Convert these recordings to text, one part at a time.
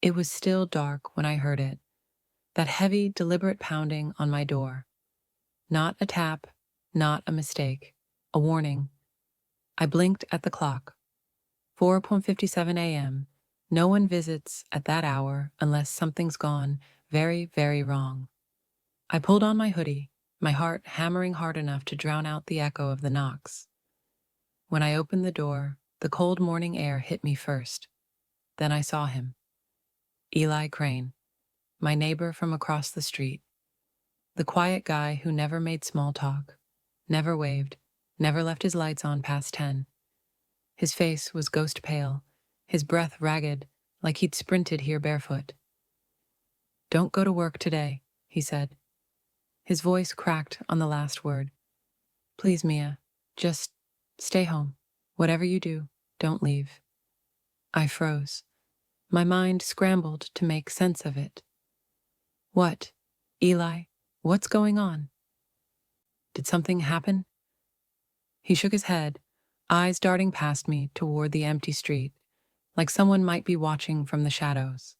It was still dark when I heard it, that heavy, deliberate pounding on my door. Not a tap, not a mistake, a warning. I blinked at the clock. 4:57 a.m. No one visits at that hour unless something's gone very, very wrong. I pulled on my hoodie, my heart hammering hard enough to drown out the echo of the knocks. When I opened the door, the cold morning air hit me first. Then I saw him. Eli Crane, my neighbor from across the street. The quiet guy who never made small talk, never waved, never left his lights on past 10. His face was ghost pale, his breath ragged, like he'd sprinted here barefoot. "Don't go to work today," he said. His voice cracked on the last word. "Please, Mia, just stay home. Whatever you do, don't leave." I froze. My mind scrambled to make sense of it. "What? Eli, what's going on? Did something happen?" He shook his head, eyes darting past me toward the empty street, like someone might be watching from the shadows.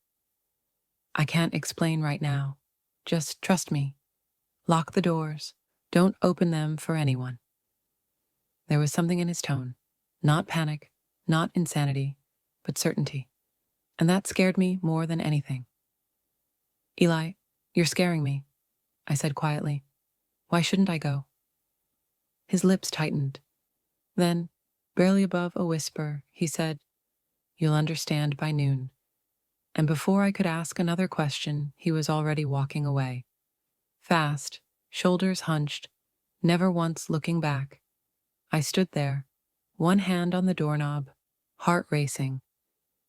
"I can't explain right now. Just trust me. Lock the doors. Don't open them for anyone." There was something in his tone. Not panic, not insanity, but certainty. And that scared me more than anything. "Eli, you're scaring me," I said quietly. "Why shouldn't I go?" His lips tightened. Then, barely above a whisper, he said, "You'll understand by noon." And before I could ask another question, he was already walking away. Fast, shoulders hunched, never once looking back. I stood there, one hand on the doorknob, heart racing.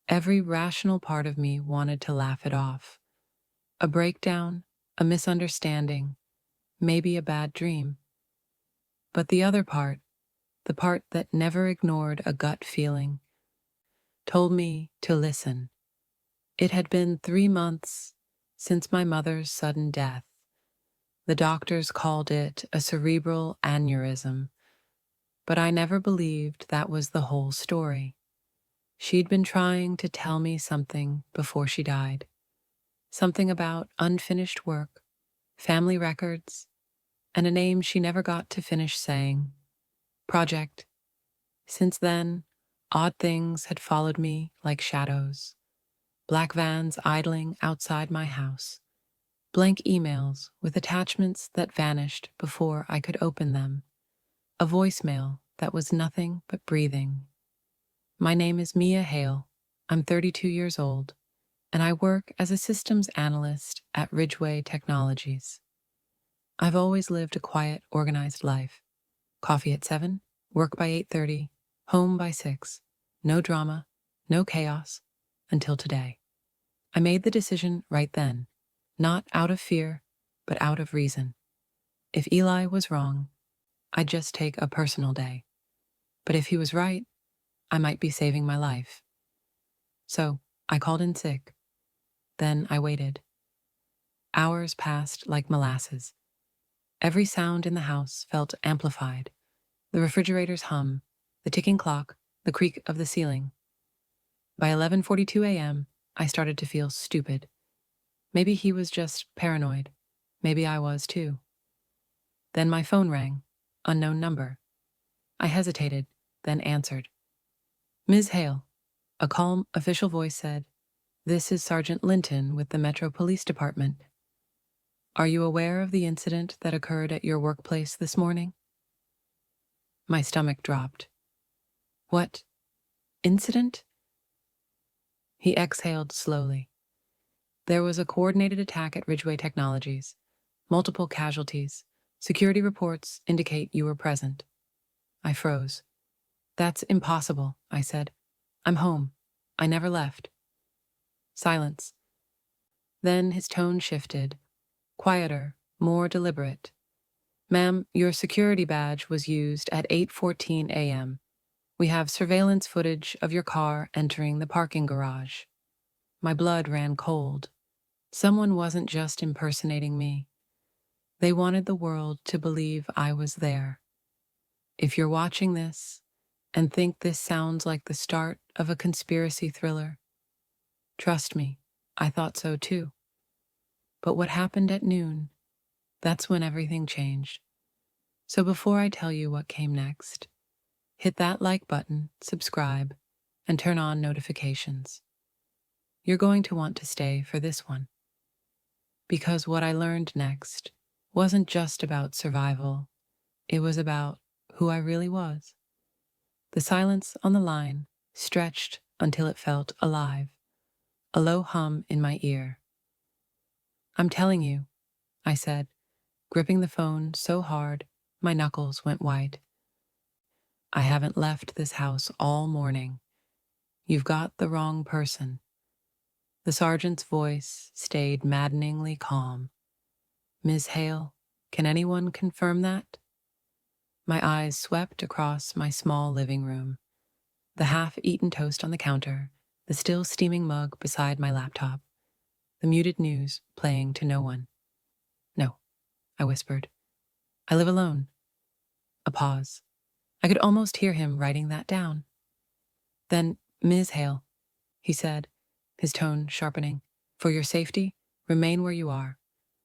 Every rational part of me wanted to laugh it off. A breakdown, a misunderstanding, maybe a bad dream. But the other part, the part that never ignored a gut feeling, told me to listen. It had been 3 months since my mother's sudden death. The doctors called it a cerebral aneurysm, but I never believed that was the whole story. She'd been trying to tell me something before she died. Something about unfinished work, family records, and a name she never got to finish saying. Project. Since then, odd things had followed me like shadows. Black vans idling outside my house. Blank emails with attachments that vanished before I could open them. A voicemail that was nothing but breathing. "My name is Mia Hale. I'm 32 years old, and I work as a systems analyst at Ridgeway Technologies. I've always lived a quiet, organized life. Coffee at 7, work by 8:30, home by 6. No drama, no chaos, until today. I made the decision right then, not out of fear, but out of reason. If Eli was wrong, I'd just take a personal day. But if he was right, I might be saving my life. So I called in sick. Then I waited. Hours passed like molasses. Every sound in the house felt amplified. The refrigerator's hum, the ticking clock, the creak of the ceiling. By 11:42 a.m., I started to feel stupid. Maybe he was just paranoid. Maybe I was too. Then my phone rang. Unknown number. I hesitated, then answered. "Ms. Hale," a calm, official voice said. "This is Sergeant Linton with the Metro Police Department. Are you aware of the incident that occurred at your workplace this morning?" My stomach dropped. "What incident?" He exhaled slowly. "There was a coordinated attack at Ridgeway Technologies. Multiple casualties. Security reports indicate you were present." I froze. "That's impossible," I said. "I'm home. I never left." Silence. Then his tone shifted. Quieter, more deliberate. "Ma'am, your security badge was used at 8:14 a.m. We have surveillance footage of your car entering the parking garage." My blood ran cold. Someone wasn't just impersonating me. They wanted the world to believe I was there. If you're watching this and think this sounds like the start of a conspiracy thriller, trust me, I thought so too. But what happened at noon, that's when everything changed. So before I tell you what came next, hit that like button, subscribe, and turn on notifications. You're going to want to stay for this one. Because what I learned next wasn't just about survival, it was about who I really was. The silence on the line stretched until it felt alive, a low hum in my ear. "I'm telling you," I said, gripping the phone so hard my knuckles went white. "I haven't left this house all morning. You've got the wrong person." The sergeant's voice stayed maddeningly calm. "Ms. Hale, can anyone confirm that?" My eyes swept across my small living room, the half-eaten toast on the counter, the still steaming mug beside my laptop, the muted news playing to no one. "No," I whispered. "I live alone." A pause. I could almost hear him writing that down. "Then, Ms. Hale," he said, his tone sharpening, "for your safety, remain where you are.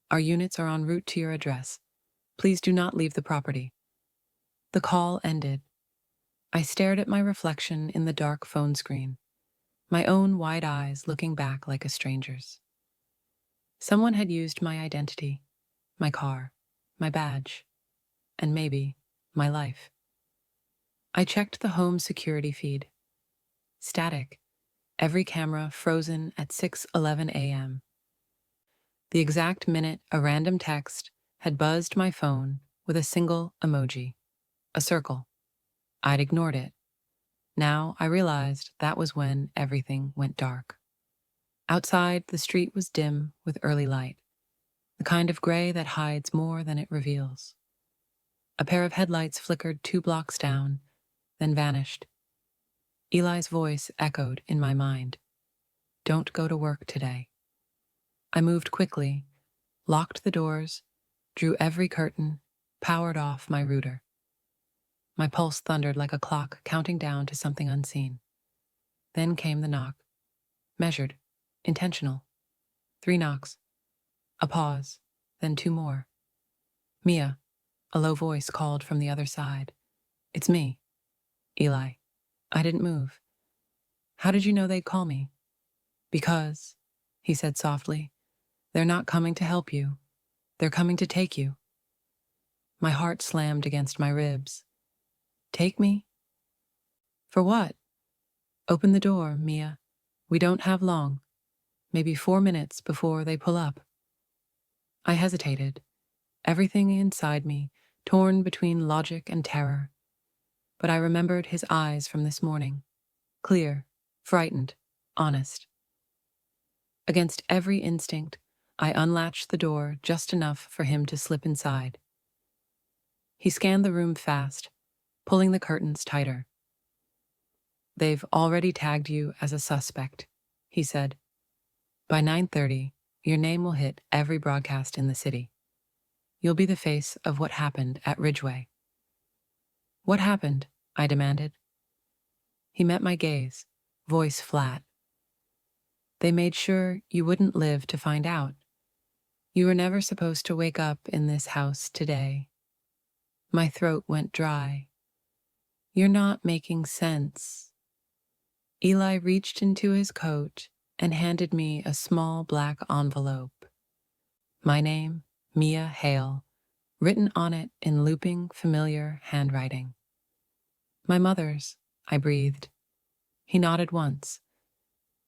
Our units are en route to your address. Please do not leave the property." The call ended. I stared at my reflection in the dark phone screen, my own wide eyes looking back like a stranger's. Someone had used my identity, my car, my badge, and maybe my life. I checked the home security feed. Static, every camera frozen at 6:11 a.m. The exact minute a random text had buzzed my phone with a single emoji, a circle. I'd ignored it. Now I realized that was when everything went dark. Outside, the street was dim with early light, the kind of gray that hides more than it reveals. A pair of headlights flickered 2 blocks down, then vanished. Eli's voice echoed in my mind. "Don't go to work today." I moved quickly, locked the doors, drew every curtain, powered off my router. My pulse thundered like a clock counting down to something unseen. Then came the knock. Measured, intentional. 3 knocks. A pause, then 2 more. "Mia," a low voice called from the other side. "It's me, Eli." I didn't move. "How did you know they'd call me?" "Because," he said softly, "they're not coming to help you. They're coming to take you." My heart slammed against my ribs. "Take me? For what?" "Open the door, Mia. We don't have long. Maybe 4 minutes before they pull up." I hesitated, everything inside me torn between logic and terror. But I remembered his eyes from this morning. Clear, frightened, honest. Against every instinct, I unlatched the door just enough for him to slip inside. He scanned the room fast, pulling the curtains tighter. "They've already tagged you as a suspect," he said. "By 9:30, your name will hit every broadcast in the city. You'll be the face of what happened at Ridgeway." "What happened?" I demanded. He met my gaze, voice flat. "They made sure you wouldn't live to find out. You were never supposed to wake up in this house today." My throat went dry. "You're not making sense." Eli reached into his coat and handed me a small black envelope. My name, Mia Hale, written on it in looping, familiar handwriting. "My mother's," I breathed. He nodded once.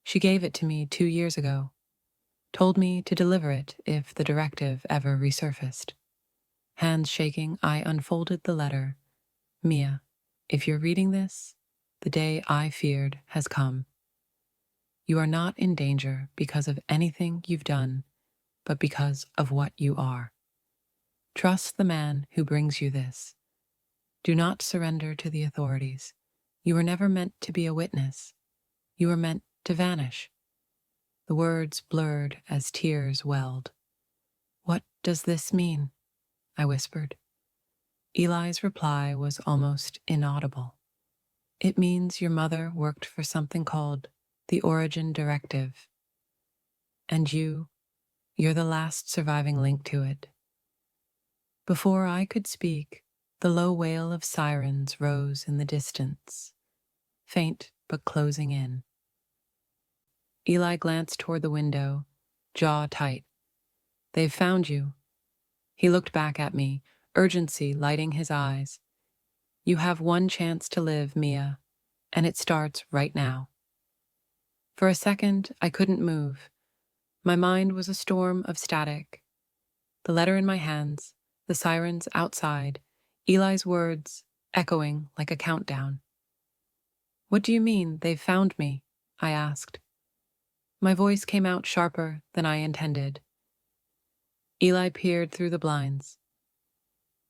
"She gave it to me 2 years ago. Told me to deliver it if the directive ever resurfaced." Hands shaking, I unfolded the letter. "Mia, if you're reading this, the day I feared has come. You are not in danger because of anything you've done, but because of what you are. Trust the man who brings you this. Do not surrender to the authorities. You were never meant to be a witness. You were meant to vanish." The words blurred as tears welled. "What does this mean?" I whispered. Eli's reply was almost inaudible. "It means your mother worked for something called the Origin Directive." And you're the last surviving link to it. Before I could speak, the low wail of sirens rose in the distance, faint but closing in. Eli glanced toward the window, jaw tight. "They've found you." He looked back at me, urgency lighting his eyes. "You have one chance to live, Mia, and it starts right now." For a second, I couldn't move. My mind was a storm of static. The letter in my hands, the sirens outside, Eli's words echoing like a countdown. "What do you mean, they've found me?" I asked. My voice came out sharper than I intended. Eli peered through the blinds.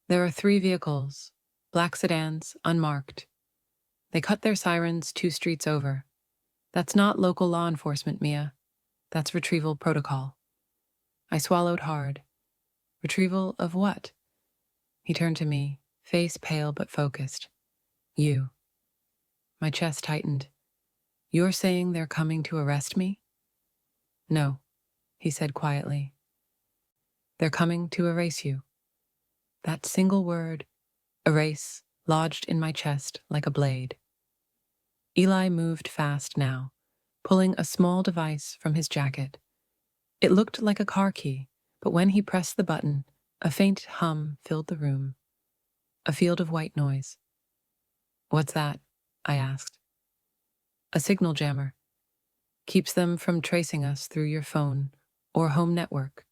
"There are 3 vehicles, black sedans, unmarked. They cut their sirens 2 streets over. That's not local law enforcement, Mia. That's retrieval protocol." I swallowed hard. "Retrieval of what?" He turned to me, face pale but focused. "You." My chest tightened. "You're saying they're coming to arrest me?" "No," he said quietly. "They're coming to erase you." That single word, erase, lodged in my chest like a blade. Eli moved fast now, pulling a small device from his jacket. It looked like a car key, but when he pressed the button, a faint hum filled the room. A field of white noise. "What's that?" I asked. "A signal jammer. Keeps them from tracing us through your phone or home network."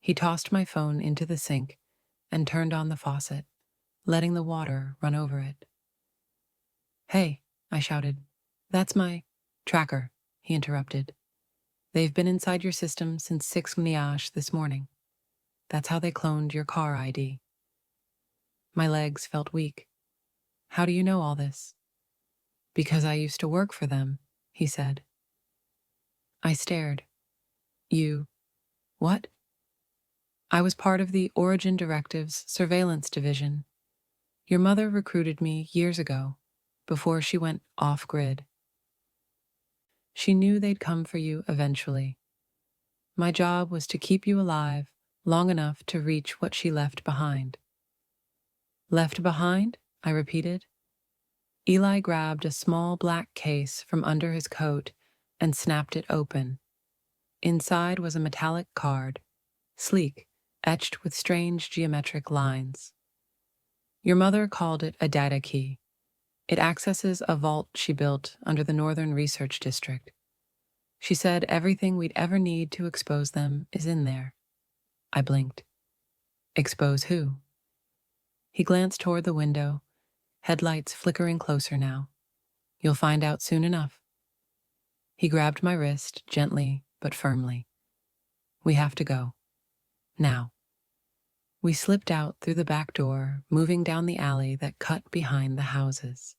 He tossed my phone into the sink and turned on the faucet, letting the water run over it. "Hey," I shouted. "That's my tracker," he interrupted. "They've been inside your system since 6 Mniash this morning. That's how they cloned your car ID." My legs felt weak. "How do you know all this?" "Because I used to work for them," he said. I stared. "You... what?" "I was part of the Origin Directive's surveillance division. Your mother recruited me years ago, before she went off-grid. She knew they'd come for you eventually. My job was to keep you alive long enough to reach what she left behind." "Left behind?" I repeated. Eli grabbed a small black case from under his coat and snapped it open. Inside was a metallic card, sleek, etched with strange geometric lines. "Your mother called it a data key. It accesses a vault she built under the Northern Research District. She said everything we'd ever need to expose them is in there." I blinked. "Expose who?" He glanced toward the window, headlights flickering closer now. "You'll find out soon enough." He grabbed my wrist gently but firmly. "We have to go. Now." We slipped out through the back door, moving down the alley that cut behind the houses.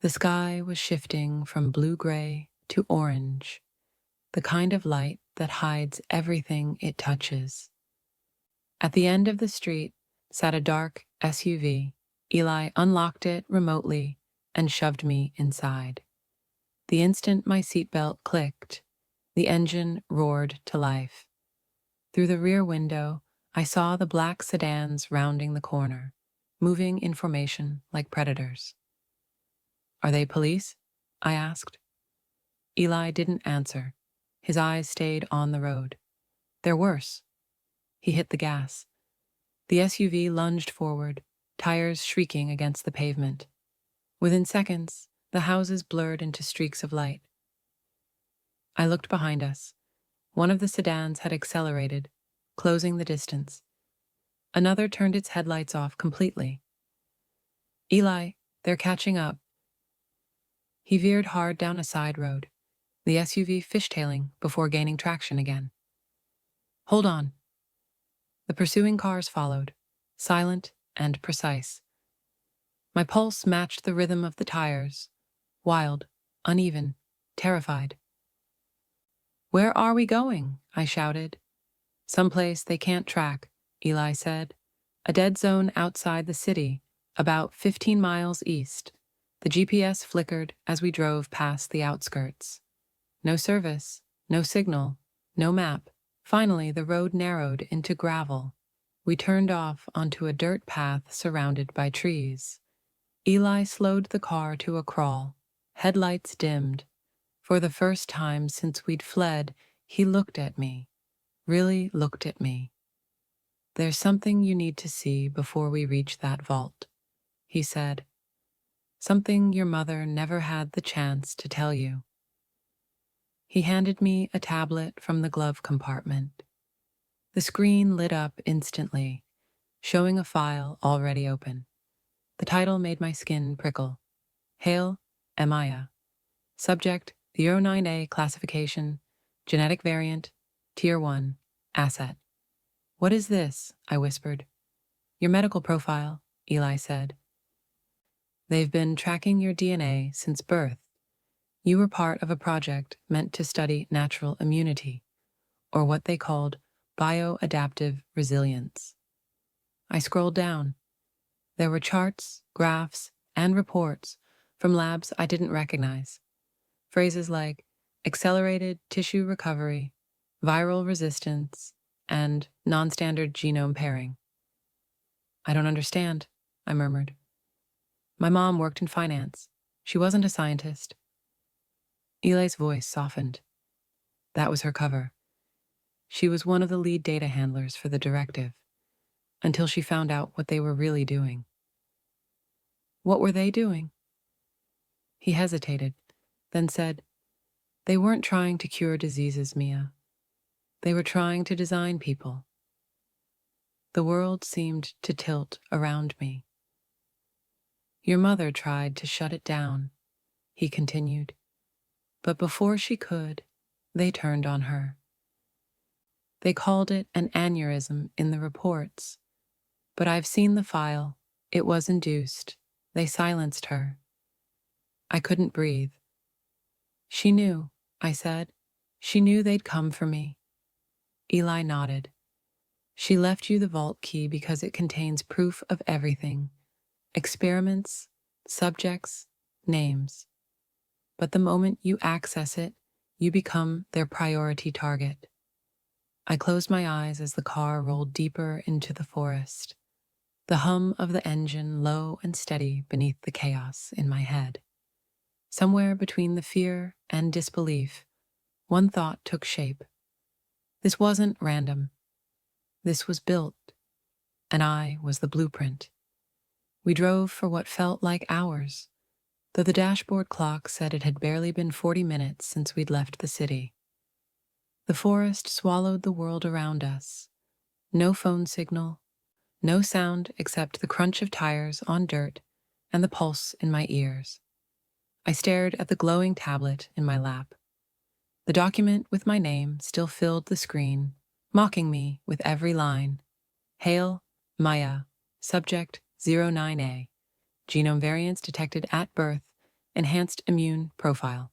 The sky was shifting from blue-gray to orange, the kind of light that hides everything it touches. At the end of the street sat a dark SUV. Eli unlocked it remotely and shoved me inside. The instant my seatbelt clicked, the engine roared to life. Through the rear window, I saw the black sedans rounding the corner, moving in formation like predators. "Are they police?" I asked. Eli didn't answer. His eyes stayed on the road. "They're worse." He hit the gas. The SUV lunged forward, tires shrieking against the pavement. Within seconds, the houses blurred into streaks of light. I looked behind us. One of the sedans had accelerated, closing the distance. Another turned its headlights off completely. "Eli, they're catching up." He veered hard down a side road, the SUV fishtailing before gaining traction again. "Hold on." The pursuing cars followed, silent and precise. My pulse matched the rhythm of the tires, wild, uneven, terrified. "Where are we going?" I shouted. "Someplace they can't track," Eli said. "A dead zone outside the city, about 15 miles east." The GPS flickered as we drove past the outskirts. No service, no signal, No map. Finally, the road narrowed into gravel. We turned off onto a dirt path surrounded by trees. Eli slowed the car to a crawl. Headlights dimmed. For the first time since we'd fled, he looked at me. Really looked at me. "There's something you need to see before we reach that vault," he said. "Something your mother never had the chance to tell you." He handed me a tablet from the glove compartment. The screen lit up instantly, showing a file already open. The title made my skin prickle. Hale, Mia. Subject, 09A classification, genetic variant, Tier 1, asset. "What is this?" I whispered. "Your medical profile," Eli said. "They've been tracking your DNA since birth. You were part of a project meant to study natural immunity, or what they called bioadaptive resilience." I scrolled down. There were charts, graphs, and reports from labs I didn't recognize. Phrases like accelerated tissue recovery, viral resistance, and non-standard genome pairing. "I don't understand," I murmured. "My mom worked in finance. She wasn't a scientist." Eli's voice softened. That was her cover. She was one of the lead data handlers for the directive, until she found out what they were really doing. "What were they doing?" He hesitated, then said, "They weren't trying to cure diseases, Mia. They were trying to design people." The world seemed to tilt around me. "Your mother tried to shut it down," he continued. "But before she could, they turned on her. They called it an aneurysm in the reports. But I've seen the file. It was induced. They silenced her." I couldn't breathe. "She knew," I said. "She knew they'd come for me." Eli nodded. "She left you the vault key because it contains proof of everything. Experiments, subjects, names. But the moment you access it, you become their priority target." I closed my eyes as the car rolled deeper into the forest, the hum of the engine low and steady beneath the chaos in my head. Somewhere between the fear and disbelief, one thought took shape. This wasn't random. This was built, and I was the blueprint. We drove for what felt like hours, though the dashboard clock said it had barely been 40 minutes since we'd left the city. The forest swallowed the world around us. No phone signal, no sound except the crunch of tires on dirt and the pulse in my ears. I stared at the glowing tablet in my lap. The document with my name still filled the screen, mocking me with every line. Hale, Mia, subject 09A, genome variants detected at birth, enhanced immune profile.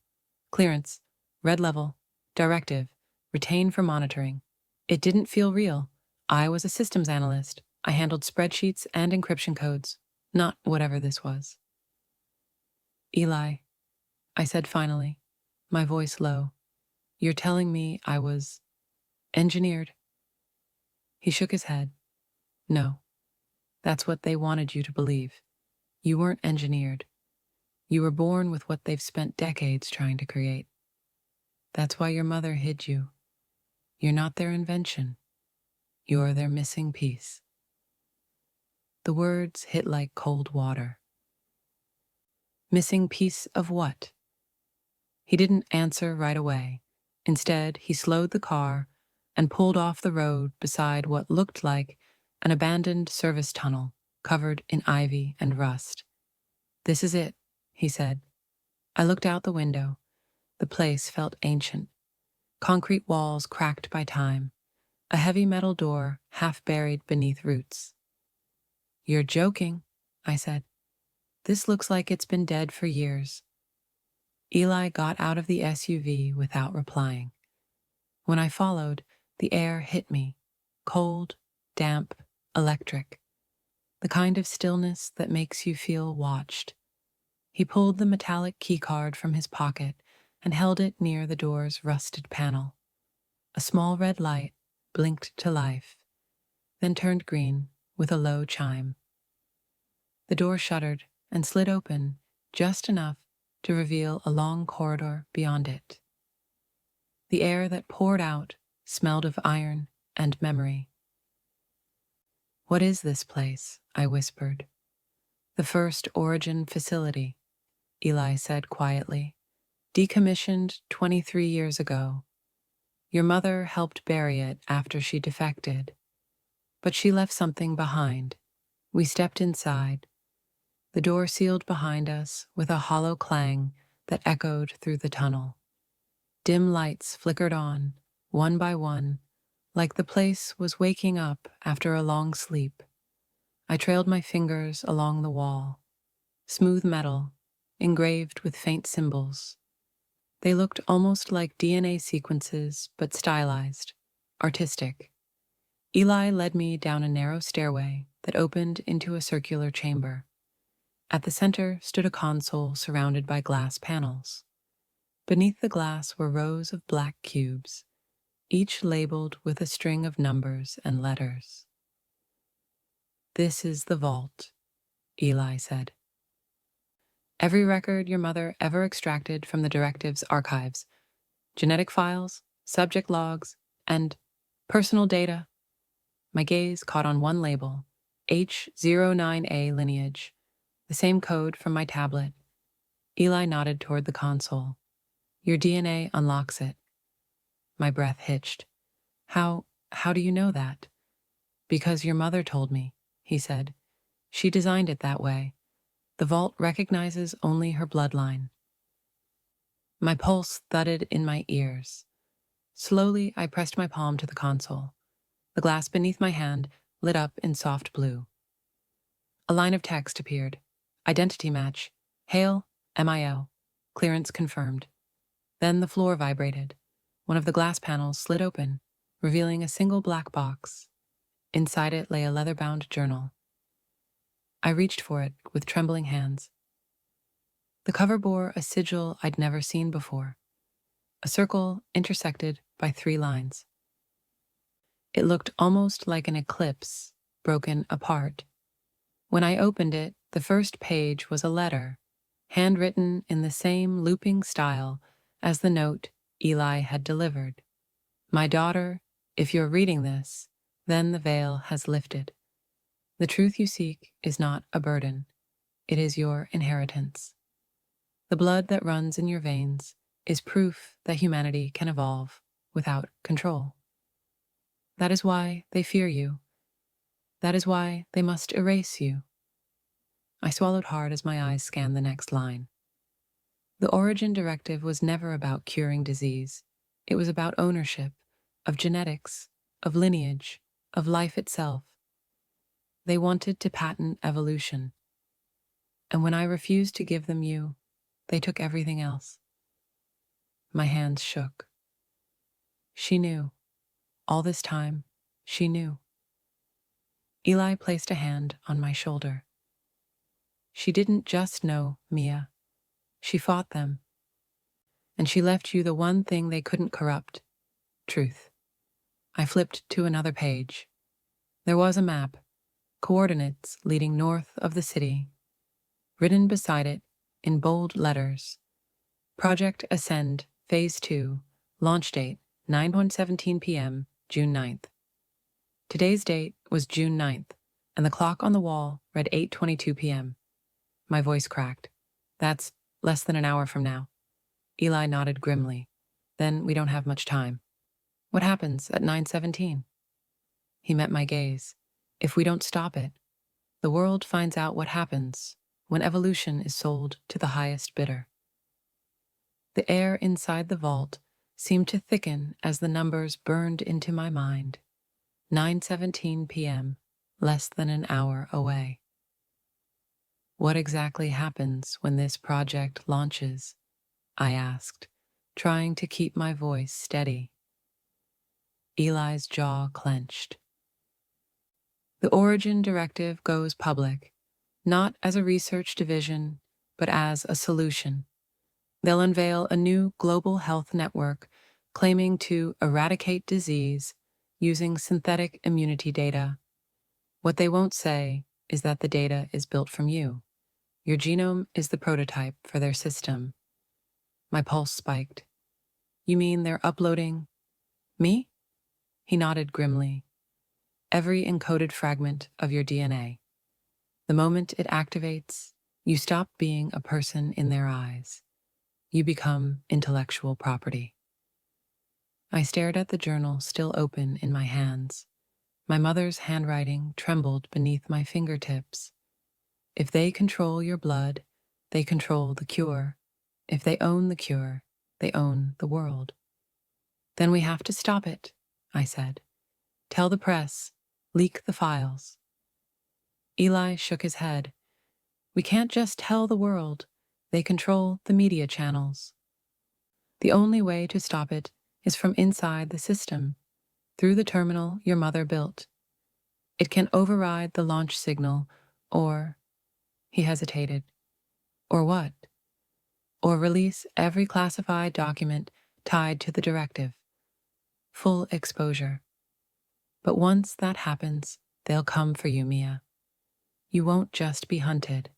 Clearance, red level, directive, retain for monitoring. It didn't feel real. I was a systems analyst. I handled spreadsheets and encryption codes, not whatever this was. "Eli," I said finally, my voice low, "you're telling me I was engineered?" He shook his head. "No, that's what they wanted you to believe. You weren't engineered. You were born with what they've spent decades trying to create. That's why your mother hid you. You're not their invention. You're their missing piece." The words hit like cold water. Missing piece of what? He didn't answer right away. Instead, he slowed the car and pulled off the road beside what looked like an abandoned service tunnel covered in ivy and rust. "This is it," he said. I looked out the window. The place felt ancient. Concrete walls cracked by time. A heavy metal door half buried beneath roots. "You're joking," I said. "This looks like it's been dead for years." Eli got out of the SUV without replying. When I followed, the air hit me, cold, damp, electric, the kind of stillness that makes you feel watched. He pulled the metallic keycard from his pocket and held it near the door's rusted panel. A small red light blinked to life, then turned green with a low chime. The door shuddered and slid open just enough to reveal a long corridor beyond it. The air that poured out smelled of iron and memory. "What is this place?" I whispered. "The first Origin facility," Eli said quietly. "Decommissioned 23 years ago. Your mother helped bury it after she defected. But she left something behind." We stepped inside. The door sealed behind us with a hollow clang that echoed through the tunnel. Dim lights flickered on, one by one, like the place was waking up after a long sleep. I trailed my fingers along the wall. Smooth metal, engraved with faint symbols. They looked almost like DNA sequences, but stylized, artistic. Eli led me down a narrow stairway that opened into a circular chamber. At the center stood a console surrounded by glass panels. Beneath the glass were rows of black cubes, each labeled with a string of numbers and letters. "This is the vault," Eli said. "Every record your mother ever extracted from the Directive's archives, genetic files, subject logs, and personal data." My gaze caught on one label, H09A lineage, the same code from my tablet. Eli nodded toward the console. "Your DNA unlocks it." My breath hitched. How do you know that?" "Because your mother told me," he said. "She designed it that way. The vault recognizes only her bloodline." My pulse thudded in my ears. Slowly, I pressed my palm to the console. The glass beneath my hand lit up in soft blue. A line of text appeared. "Identity match. Hale, MIL. Clearance confirmed." Then the floor vibrated. One of the glass panels slid open, revealing a single black box. Inside it lay a leather-bound journal. I reached for it with trembling hands. The cover bore a sigil I'd never seen before, a circle intersected by 3 lines. It looked almost like an eclipse, broken apart. When I opened it, the first page was a letter, handwritten in the same looping style as the note Eli had delivered. "My daughter, if you're reading this, then the veil has lifted. The truth you seek is not a burden. It is your inheritance. The blood that runs in your veins is proof that humanity can evolve without control. That is why they fear you. That is why they must erase you." I swallowed hard as my eyes scanned the next line. The Origin Directive was never about curing disease. It was about ownership, of genetics, of lineage, of life itself. They wanted to patent evolution. And when I refused to give them you, they took everything else. My hands shook. She knew. All this time, she knew. Eli placed a hand on my shoulder. "She didn't just know, Mia. She fought them. And she left you the one thing they couldn't corrupt: truth." I flipped to another page. There was a map, coordinates leading north of the city. Written beside it, in bold letters: Project Ascend, Phase 2, launch date 9:17 p.m., June 9th. Today's date was June 9th, and the clock on the wall read 8:22 p.m. My voice cracked. "That's less than an hour from now." Eli nodded grimly. "Then we don't have much time." "What happens at 9:17? He met my gaze. "If we don't stop it, the world finds out what happens when evolution is sold to the highest bidder." The air inside the vault seemed to thicken as the numbers burned into my mind. 9:17 p.m., less than an hour away. "What exactly happens when this project launches?" I asked, trying to keep my voice steady. Eli's jaw clenched. "The Origin Directive goes public, not as a research division, but as a solution. They'll unveil a new global health network claiming to eradicate disease using synthetic immunity data. What they won't say is that the data is built from you. Your genome is the prototype for their system. My pulse spiked. You mean they're uploading me? He nodded grimly. Every encoded fragment of your DNA. The moment it activates, you stop being a person in their eyes. You become intellectual property. I stared at the journal still open in my hands. My mother's handwriting trembled beneath my fingertips. If they control your blood, they control the cure. If they own the cure, they own the world. Then we have to stop it, I said. Tell the press, leak the files. Eli shook his head. We can't just tell the world. They control the media channels. The only way to stop it is from inside the system, through the terminal your mother built. It can override the launch signal, or, he hesitated, or what? Or release every classified document tied to the directive. Full exposure. But once that happens, they'll come for you, Mia. You won't just be hunted.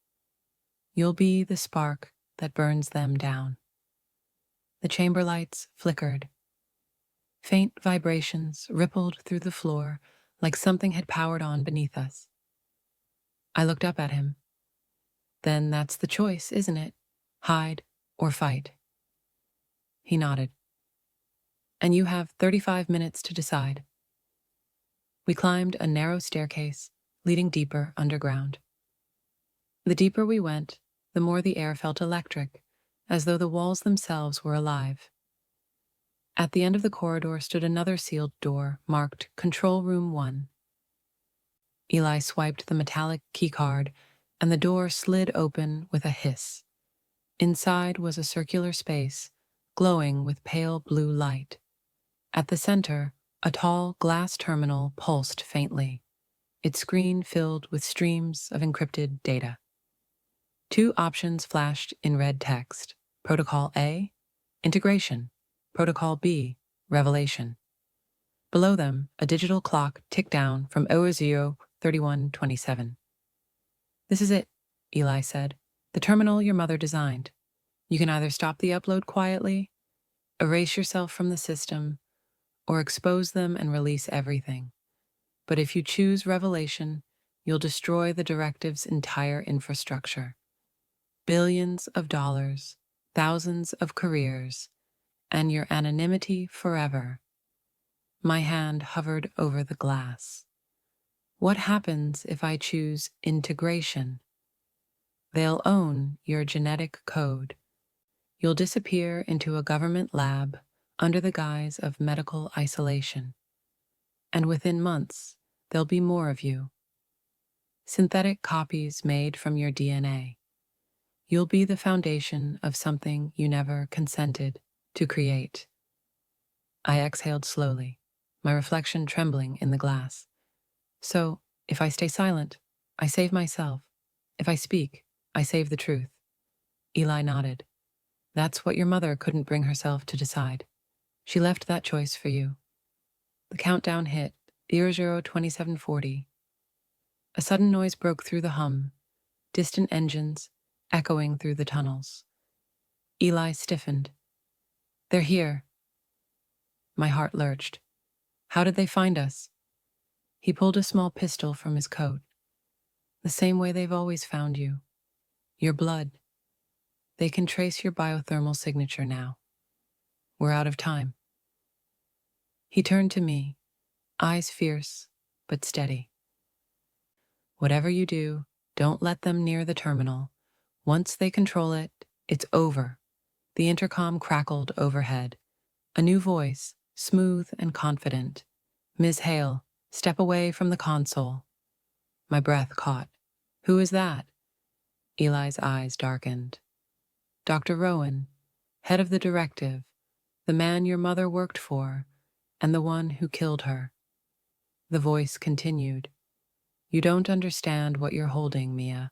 You'll be the spark that burns them down. The chamber lights flickered. Faint vibrations rippled through the floor like something had powered on beneath us. I looked up at him. Then that's the choice, isn't it? Hide or fight. He nodded. And you have 35 minutes to decide. We climbed a narrow staircase leading deeper underground. The deeper we went, the more the air felt electric, as though the walls themselves were alive. At the end of the corridor stood another sealed door marked Control Room 1. Eli swiped the metallic keycard, and the door slid open with a hiss. Inside was a circular space, glowing with pale blue light. At the center, a tall glass terminal pulsed faintly, its screen filled with streams of encrypted data. 2 options flashed in red text: Protocol A, integration; Protocol B, revelation. Below them, a digital clock ticked down from 00:31:27. This is it, Eli said. The terminal your mother designed. You can either stop the upload quietly, erase yourself from the system, or expose them and release everything. But if you choose revelation, you'll destroy the directive's entire infrastructure. Billions of dollars, thousands of careers, and your anonymity forever. My hand hovered over the glass. What happens if I choose integration? They'll own your genetic code. You'll disappear into a government lab under the guise of medical isolation. And within months, there'll be more of you. Synthetic copies made from your DNA. You'll be the foundation of something you never consented to create. I exhaled slowly, my reflection trembling in the glass. So, if I stay silent, I save myself. If I speak, I save the truth. Eli nodded. That's what your mother couldn't bring herself to decide. She left that choice for you. The countdown hit, 00:27:40. A sudden noise broke through the hum, distant engines echoing through the tunnels. Eli stiffened. They're here. My heart lurched. How did they find us? He pulled a small pistol from his coat. The same way they've always found you. Your blood. They can trace your biothermal signature now. We're out of time. He turned to me, eyes fierce but steady. Whatever you do, don't let them near the terminal. Once they control it, it's over. The intercom crackled overhead. A new voice, smooth and confident. Ms. Hale, step away from the console. My breath caught. Who is that? Eli's eyes darkened. Dr. Rowan, head of the directive, the man your mother worked for, and the one who killed her. The voice continued. You don't understand what you're holding, Mia.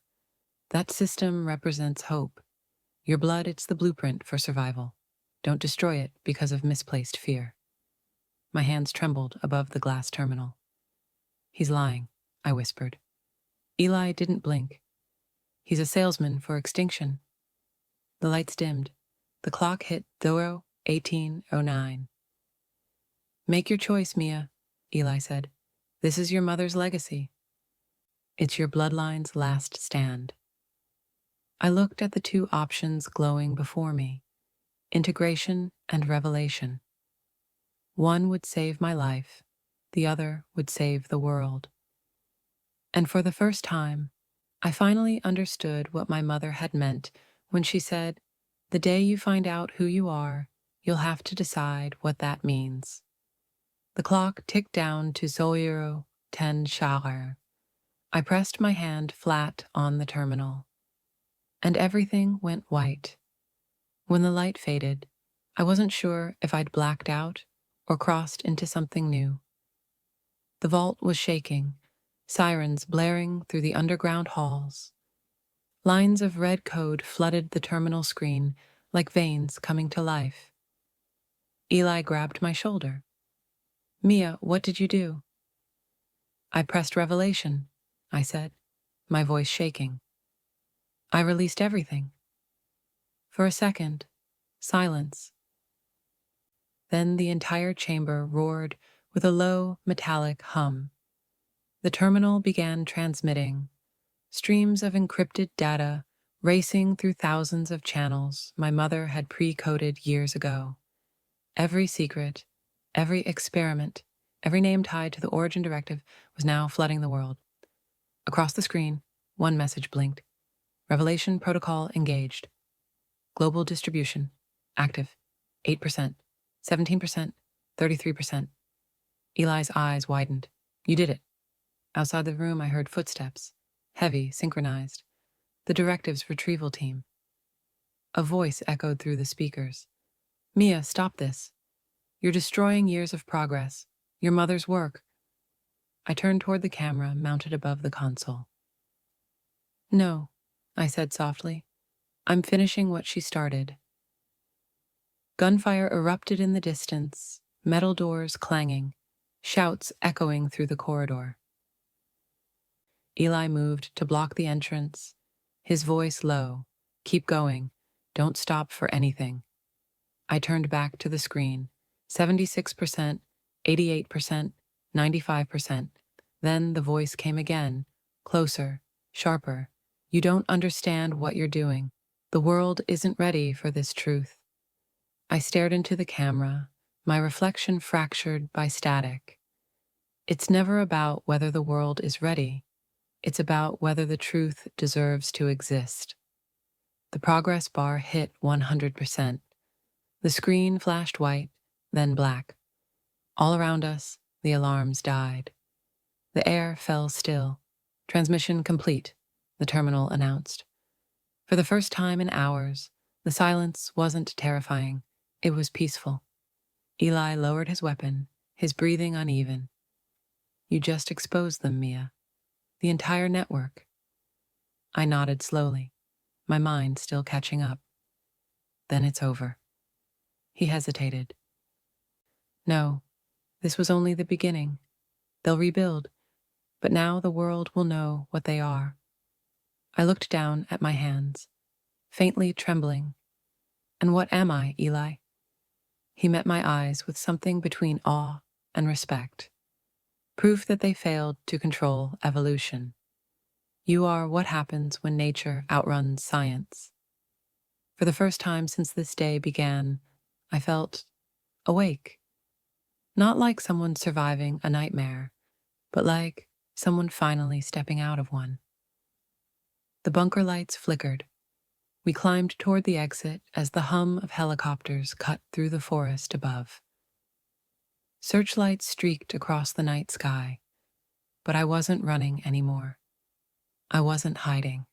That system represents hope. Your blood, it's the blueprint for survival. Don't destroy it because of misplaced fear. My hands trembled above the glass terminal. He's lying, I whispered. Eli didn't blink. He's a salesman for extinction. The lights dimmed. The clock hit 18:09. Make your choice, Mia, Eli said. This is your mother's legacy. It's your bloodline's last stand. I looked at the two options glowing before me, integration and revelation. One would save my life, the other would save the world. And for the first time, I finally understood what my mother had meant when she said, "The day you find out who you are, you'll have to decide what that means." The clock ticked down to 10 Schauer. I pressed my hand flat on the terminal, and everything went white. When the light faded, I wasn't sure if I'd blacked out or crossed into something new. The vault was shaking, sirens blaring through the underground halls. Lines of red code flooded the terminal screen like veins coming to life. Eli grabbed my shoulder. Mia, what did you do? I pressed revelation, I said, my voice shaking. I released everything. For a second, silence. Then the entire chamber roared with a low, metallic hum. The terminal began transmitting, streams of encrypted data racing through thousands of channels my mother had pre-coded years ago. Every secret, every experiment, every name tied to the Origin Directive was now flooding the world. Across the screen, one message blinked. Revelation protocol engaged. Global distribution, active, 8%, 17%, 33%. Eli's eyes widened. You did it. Outside the room, I heard footsteps, heavy, synchronized. The Directive's retrieval team. A voice echoed through the speakers. Mia, stop this. You're destroying years of progress, your mother's work. I turned toward the camera mounted above the console. No, I said softly. I'm finishing what she started. Gunfire erupted in the distance, metal doors clanging, shouts echoing through the corridor. Eli moved to block the entrance, his voice low. Keep going. Don't stop for anything. I turned back to the screen. 76%, 88%, 95%. Then the voice came again, closer, sharper. You don't understand what you're doing. The world isn't ready for this truth. I stared into the camera, my reflection fractured by static. It's never about whether the world is ready. It's about whether the truth deserves to exist. The progress bar hit 100%. The screen flashed white, then black. All around us, the alarms died. The air fell still. Transmission complete, the terminal announced. For the first time in hours, the silence wasn't terrifying. It was peaceful. Eli lowered his weapon, his breathing uneven. You just exposed them, Mia. The entire network. I nodded slowly, my mind still catching up. Then it's over. He hesitated. No, this was only the beginning. They'll rebuild, but now the world will know what they are. I looked down at my hands, faintly trembling. And what am I, Eli? He met my eyes with something between awe and respect. Proof that they failed to control evolution. You are what happens when nature outruns science. For the first time since this day began, I felt awake. Not like someone surviving a nightmare, but like someone finally stepping out of one. The bunker lights flickered. We climbed toward the exit as the hum of helicopters cut through the forest above. Searchlights streaked across the night sky, but I wasn't running anymore. I wasn't hiding.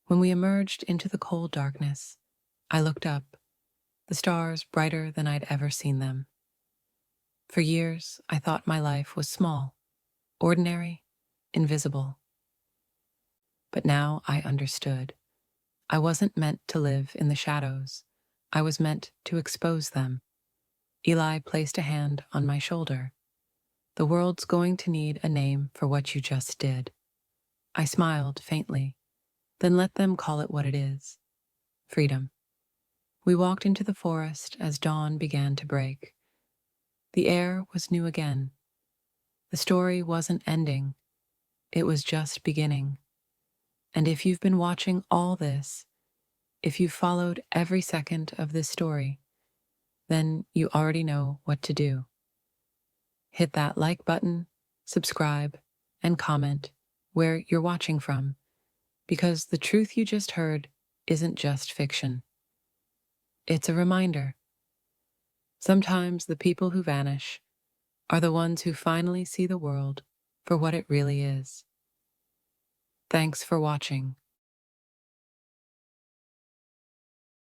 When we emerged into the cold darkness, I looked up, the stars brighter than I'd ever seen them. For years, I thought my life was small, ordinary, invisible. But now I understood. I wasn't meant to live in the shadows. I was meant to expose them. Eli placed a hand on my shoulder. The world's going to need a name for what you just did. I smiled faintly, then let them call it what it is: freedom. We walked into the forest as dawn began to break. The air was new again. The story wasn't ending, it was just beginning. And if you've been watching all this, if you've followed every second of this story, then you already know what to do. Hit that like button, subscribe, and comment where you're watching from, because the truth you just heard isn't just fiction. It's a reminder. Sometimes the people who vanish are the ones who finally see the world for what it really is. Thanks for watching.